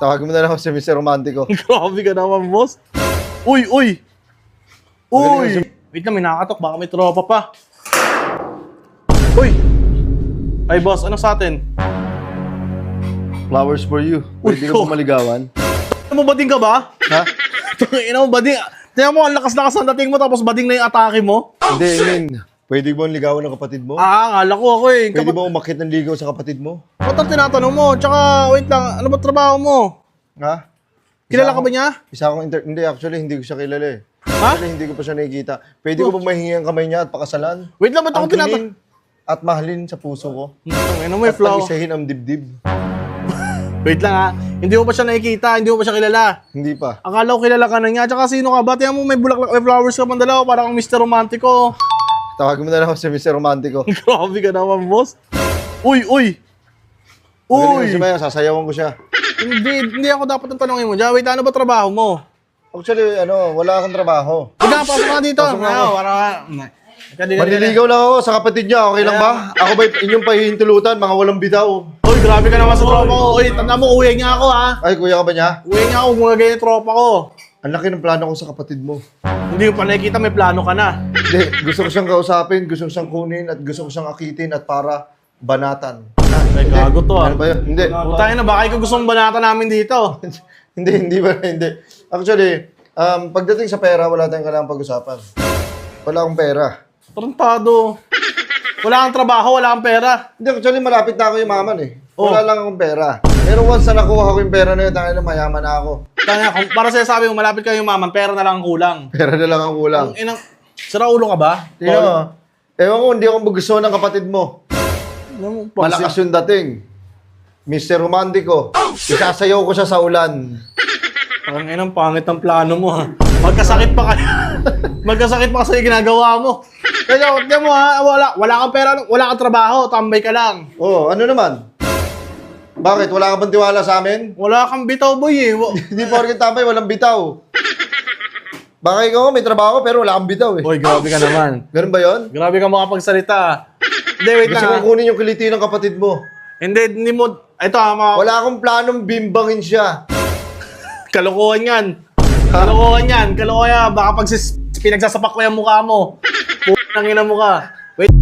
Tawagin mo na lang ako si Mr. Romantico. Grabe ka naman, boss. Uy, uy! Uy! Wait lang, may nakatok. Baka may tropa pa. Uy! Ay, boss, ano sa atin? Flowers for you. Pwede ka Uy, ba maligawan? Ano mo, bading ka ba? Ha? Ina mo, bading. Tingnan mo, ang lakas-lakas ang dating mo, tapos bading na yung atake mo. Hindi, I mean, pwede mo ligawan ng kapatid mo? Akala ko ako eh. Pwede ba umakit ng ligaw sa kapatid mo? Ba't ang tinatanong mo? Tsaka, wait lang, ano ba trabaho mo? Ha? Kilala ka ba niya? Hindi, actually, hindi ko siya kilala eh. Ha? Actually, hindi ko pa siya nakikita. Pwede ko ba mahingi ang kamay niya at pakasalan? Wait lang, ba't ako tinatanong? At mahalin sa puso ko. Ano mo, At flow? pag-isahin ang dibdib. Wait lang ha. Hindi mo pa siya nakikita, hindi mo pa siya kilala. Hindi pa. Akala ko kilala ka na niya. Tsaka sino ka ba? Tingnan mo, may bulaklak, may flowers ka pang dalawa. Parang Mr. Romantico. Tawagin mo na lang ako si Mr. Romantico. Grabe ka naman, boss. Uy, uy! Uy! Uy! Maya, sasayawan ko siya. Hindi ako dapat ang tanongin mo dyan. Wait, ano ba trabaho mo? Actually, wala akong trabaho. Ika, pasok ka dito. Pasok na ako. Maniligaw. Manliligaw lang ako sa kapatid niya, okay lang ba? Ako ba inyong pahihintulutan, mga walang bitaw? Uy, grabe ka naman sa tropa ko. Uy, tanda mo, uwi niya ako ha. Ay, kuya ka ba niya? Uwi niya ako, mga ganyan tropa ko. Ang laki ng plano ko sa kapatid mo. Hindi mo pa nakikita, may plano ka na. Hindi, gusto ko siyang kausapin, gusto ko siyang kunin, at gusto ko siyang akitin at para banatan. Ay, gago to Ano ba yun? Hindi. Putay na, baka ikaw gusto mong banata namin dito. Hindi. Actually, pagdating sa pera, wala tayong kailangang pag-usapan. Wala akong pera. Tarantado. Wala kang trabaho, wala kang pera. Hindi, actually, malapit na ako yumaman eh. Oh. Wala lang akong pera. Pero once na nakuha ko yung pera na yun, tangin na mayaman na ako. Kaya, kung para sa'yo sabi mo, malapit kayo maman, pera na lang ang kulang. Pera na lang ang kulang. Ang inang, sira ulo ka ba? Tingnan mo. Ewan ko, hindi ako magustuhan ng kapatid mo. Malakas yung dating. Mr. Romantico. Isasayaw ko siya sa ulan. Ang inang pangit ang plano mo ha. Magkasakit pa kayo. Magkasakit pa kasi yung ginagawa mo. Kaya, tignan mo ha, wala kang pera, wala kang trabaho, tambay ka lang. Oh, ano naman? Bakit? Wala ka bang tiwala sa amin? Wala kang bitaw boy eh. Hindi porket tambay, walang bitaw. Baka ikaw may trabaho pero wala kang bitaw eh. Boy, grabe ka naman. Ganun ba yun? Grabe ka makapagsalita. Hindi, wait Gusto lang kong kunin yung kiliti ng kapatid mo. Hindi mo, ito ha, Wala akong planong bimbangin siya. kalokohan yan. Kalokohan yan. Kalokohan yan. Baka pag pinagsasapak ko yung mukha mo. Putang ina mo ka. Wait.